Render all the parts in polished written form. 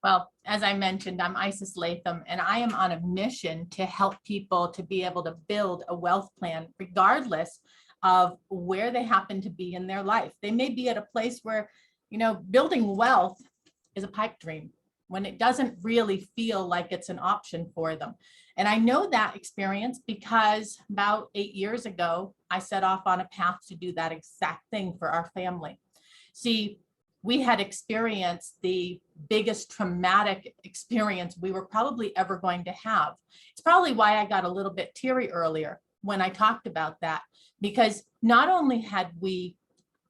Well, as I mentioned, I'm Isis Latham, and I am on a mission to help people to be able to build a wealth plan, regardless of where they happen to be in their life. They may be at a place where, building wealth is a pipe dream when it doesn't really feel like it's an option for them. And I know that experience because about 8 years ago, I set off on a path to do that exact thing for our family. See, we had experienced the biggest traumatic experience we were probably ever going to have. It's probably why I got a little bit teary earlier when I talked about that, because not only had we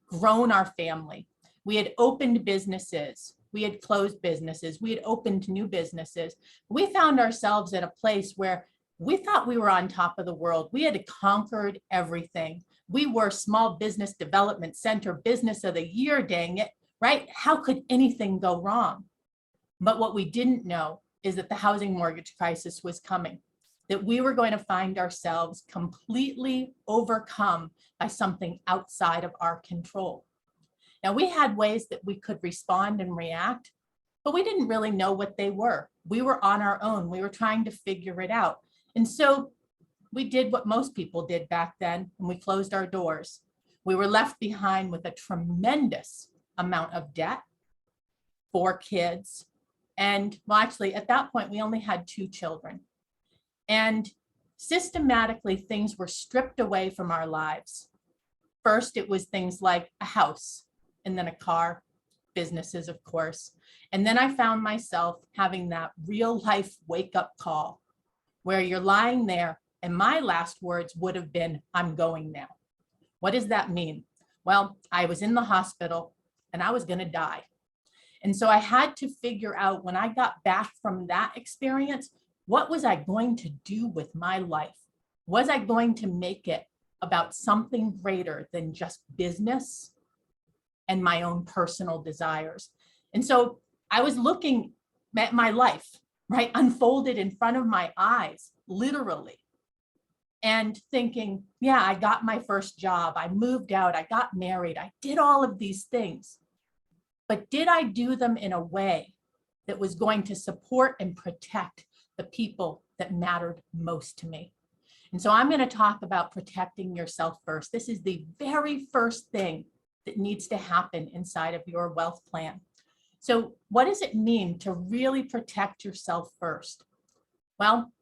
grown our family, we had opened businesses, we had closed businesses, we had opened new businesses. We found ourselves at a place where we thought we were on top of the world. We had conquered everything. We were Small Business Development Center Business of the Year, dang it. Right? How could anything go wrong? But what we didn't know is that the housing mortgage crisis was coming, that we were going to find ourselves completely overcome by something outside of our control. Now, we had ways that we could respond and react, but we didn't really know what they were. We were on our own. We were trying to figure it out. And so we did what most people did back then, and we closed our doors. We were left behind with a tremendous amount of debt, 4 kids. And well, actually at that point, we only had 2 children. And systematically things were stripped away from our lives. First, it was things like a house and then a car, businesses, of course. And then I found myself having that real life wake up call where you're lying there and my last words would have been, I'm going now. What does that mean? Well, I was in the hospital and I was going to die. And so I had to figure out when I got back from that experience, what was I going to do with my life? Was I going to make it about something greater than just business and my own personal desires? And so I was looking at my life, right, unfolded in front of my eyes, literally, and thinking, yeah, I got my first job, I moved out, I got married, I did all of these things. But did I do them in a way that was going to support and protect the people that mattered most to me? And so I'm going to talk about protecting yourself first. This is the very first thing that needs to happen inside of your wealth plan. So what does it mean to really protect yourself first? Well,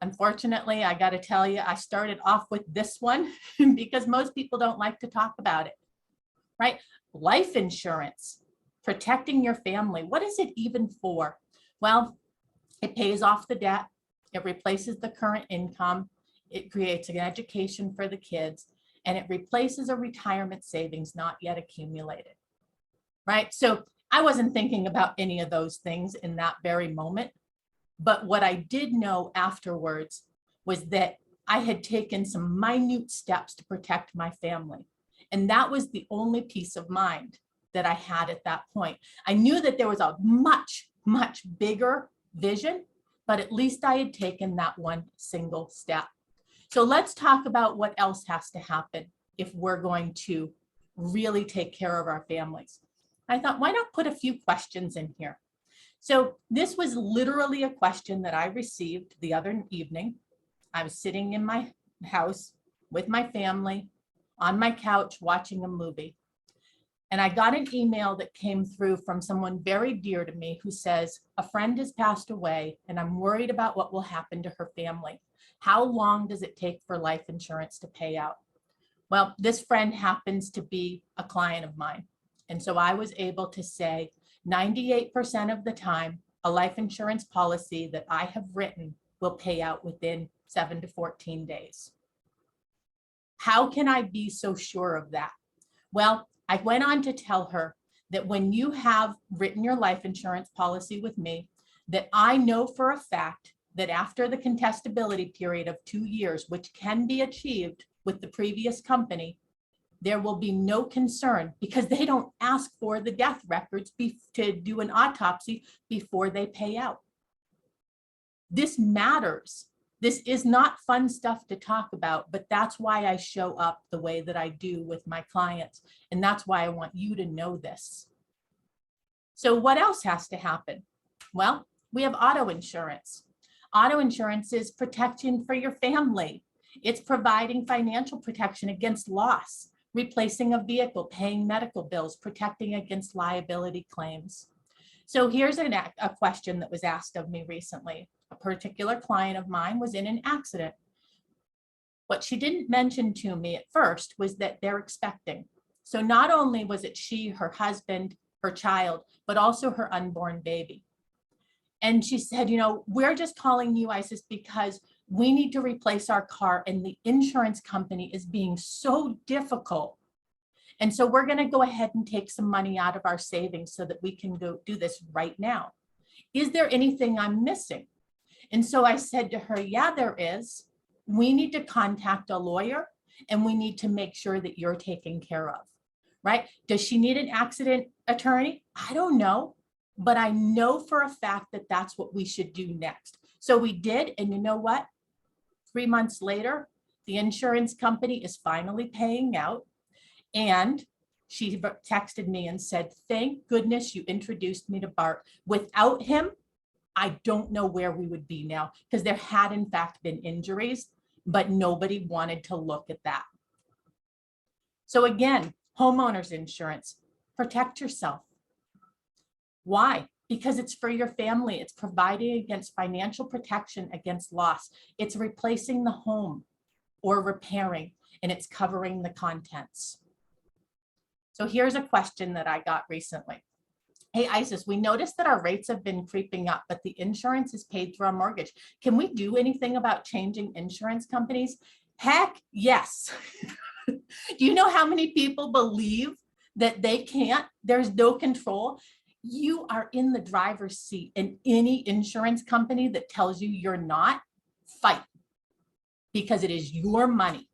unfortunately, I got to tell you, I started off with this one because most people don't like to talk about it, right? Life insurance. Protecting your family. What is it even for? Well, it pays off the debt. It replaces the current income. It creates an education for the kids, and it replaces a retirement savings not yet accumulated, right? So I wasn't thinking about any of those things in that very moment. But what I did know afterwards was that I had taken some minute steps to protect my family. And that was the only peace of mind that I had at that point. I knew that there was a much, much bigger vision, but at least I had taken that one single step. So let's talk about what else has to happen if we're going to really take care of our families. I thought, why not put a few questions in here? So this was literally a question that I received the other evening. I was sitting in my house with my family on my couch watching a movie. And I got an email that came through from someone very dear to me who says, a friend has passed away and I'm worried about what will happen to her family. How long does it take for life insurance to pay out? Well, this friend happens to be a client of mine. And so I was able to say 98% of the time, a life insurance policy that I have written will pay out within 7 to 14 days. How can I be so sure of that? Well, I went on to tell her that when you have written your life insurance policy with me, that I know for a fact that after the contestability period of 2 years, which can be achieved with the previous company, there will be no concern because they don't ask for the death records to do an autopsy before they pay out. This matters. This is not fun stuff to talk about, but that's why I show up the way that I do with my clients. And that's why I want you to know this. So what else has to happen? Well, we have auto insurance. Auto insurance is protection for your family. It's providing financial protection against loss, replacing a vehicle, paying medical bills, protecting against liability claims. So here's a question that was asked of me recently. A particular client of mine was in an accident. What she didn't mention to me at first was that they're expecting. So not only was it she, her husband, her child, but also her unborn baby. And she said, we're just calling you, Isis, because we need to replace our car and the insurance company is being so difficult. And so we're going to go ahead and take some money out of our savings so that we can go do this right now. Is there anything I'm missing? And so I said to her, yeah, there is. We need to contact a lawyer and we need to make sure that you're taken care of, right? Does she need an accident attorney? I don't know, but I know for a fact that that's what we should do next. So we did, and you know what? 3 months later, the insurance company is finally paying out. And she texted me and said, thank goodness you introduced me to Bart. Without him, I don't know where we would be now, because there had in fact been injuries, but nobody wanted to look at that. So again, homeowners insurance, protect yourself. Why? Because it's for your family. It's providing against financial protection against loss. It's replacing the home or repairing, and it's covering the contents. So here's a question that I got recently. Hey, Isis, we noticed that our rates have been creeping up, but the insurance is paid through our mortgage. Can we do anything about changing insurance companies? Heck, yes. Do you know how many people believe that they can't? There's no control. You are in the driver's seat, and any insurance company that tells you you're not, fight, because it is your money.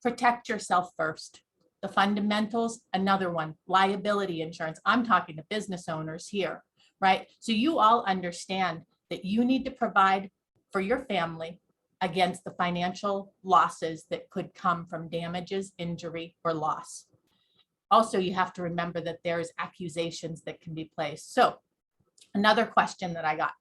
Protect yourself first. The fundamentals, another one, liability insurance. I'm talking to business owners here, right? So you all understand that you need to provide for your family against the financial losses that could come from damages, injury, or loss. Also, you have to remember that there's accusations that can be placed. So another question that I got,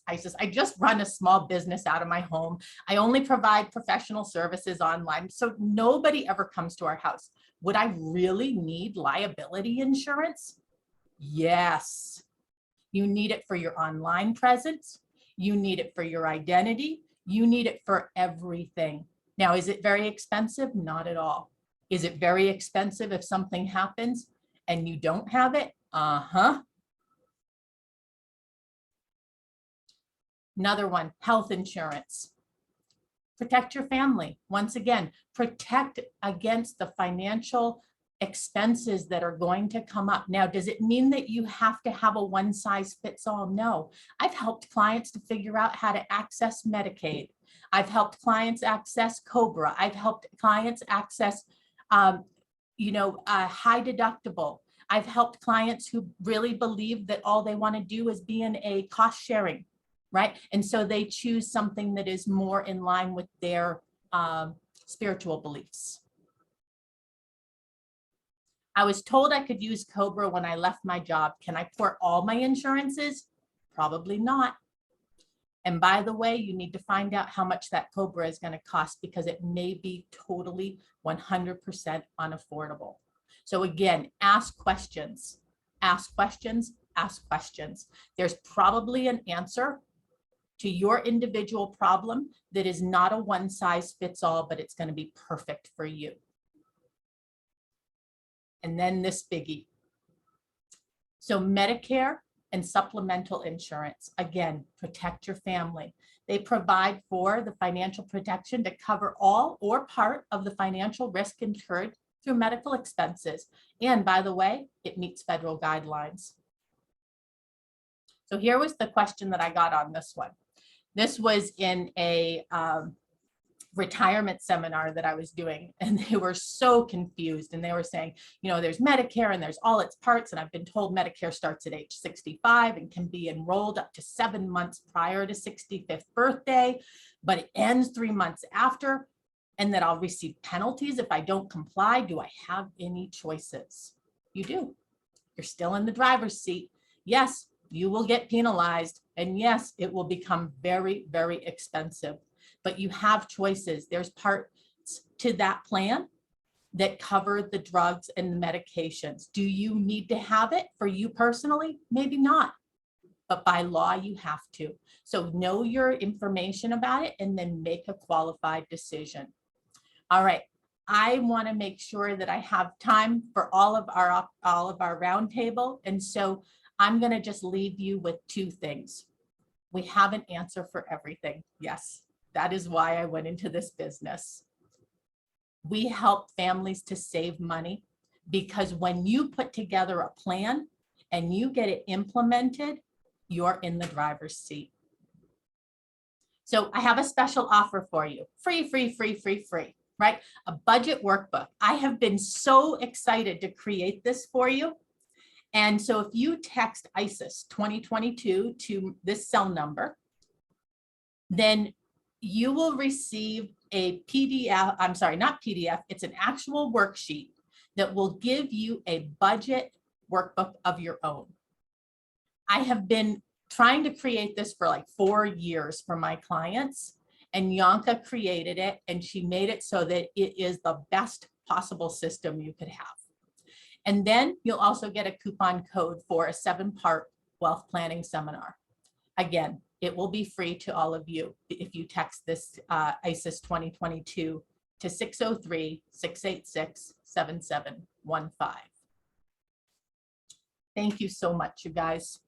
Isis, I just run a small business out of my home. I only provide professional services online, so nobody ever comes to our house. Would I really need liability insurance? Yes. You need it for your online presence. You need it for your identity. You need it for everything. Now, is it very expensive? Not at all. Is it very expensive if something happens and you don't have it? Uh-huh. Another one, health insurance. Protect your family. Once again, protect against the financial expenses that are going to come up. Now, does it mean that you have to have a one size fits all? No. I've helped clients to figure out how to access Medicaid. I've helped clients access COBRA. I've helped clients access, a high deductible. I've helped clients who really believe that all they want to do is be in a cost sharing, right? And so they choose something that is more in line with their spiritual beliefs. I was told I could use COBRA when I left my job. Can I port all my insurances? Probably not. And by the way, you need to find out how much that COBRA is going to cost, because it may be totally 100% unaffordable. So again, ask questions, ask questions, ask questions. There's probably an answer to your individual problem that is not a one size fits all, but it's going to be perfect for you. And then this biggie. So Medicare and supplemental insurance, again, protect your family. They provide for the financial protection to cover all or part of the financial risk incurred through medical expenses. And by the way, it meets federal guidelines. So here was the question that I got on this one. This was in a retirement seminar that I was doing, and they were so confused, and they were saying, there's Medicare and there's all its parts, and I've been told Medicare starts at age 65 and can be enrolled up to 7 months prior to 65th birthday, but it ends 3 months after, and that I'll receive penalties if I don't comply. Do I have any choices? You do. You're still in the driver's seat. Yes, you will get penalized. And yes, it will become very, very expensive. But you have choices. There's parts to that plan that cover the drugs and the medications. Do you need to have it for you personally? Maybe not. But by law, you have to. So know your information about it and then make a qualified decision. All right. I want to make sure that I have time for all of our roundtable. And so I'm going to just leave you with two things. We have an answer for everything. Yes, that is why I went into this business. We help families to save money because when you put together a plan and you get it implemented, you're in the driver's seat. So I have a special offer for you. Free, right? A budget workbook. I have been so excited to create this for you. And so if you text ISIS 2022 to this cell number, then you will receive a PDF, I'm sorry, not PDF, it's an actual worksheet that will give you a budget workbook of your own. I have been trying to create this for like 4 years for my clients, and Yanka created it, and she made it so that it is the best possible system you could have. And then you'll also get a coupon code for a 7-part wealth planning seminar. Again, it will be free to all of you if you text this ISIS 2022 to 603-686-7715. Thank you so much, you guys.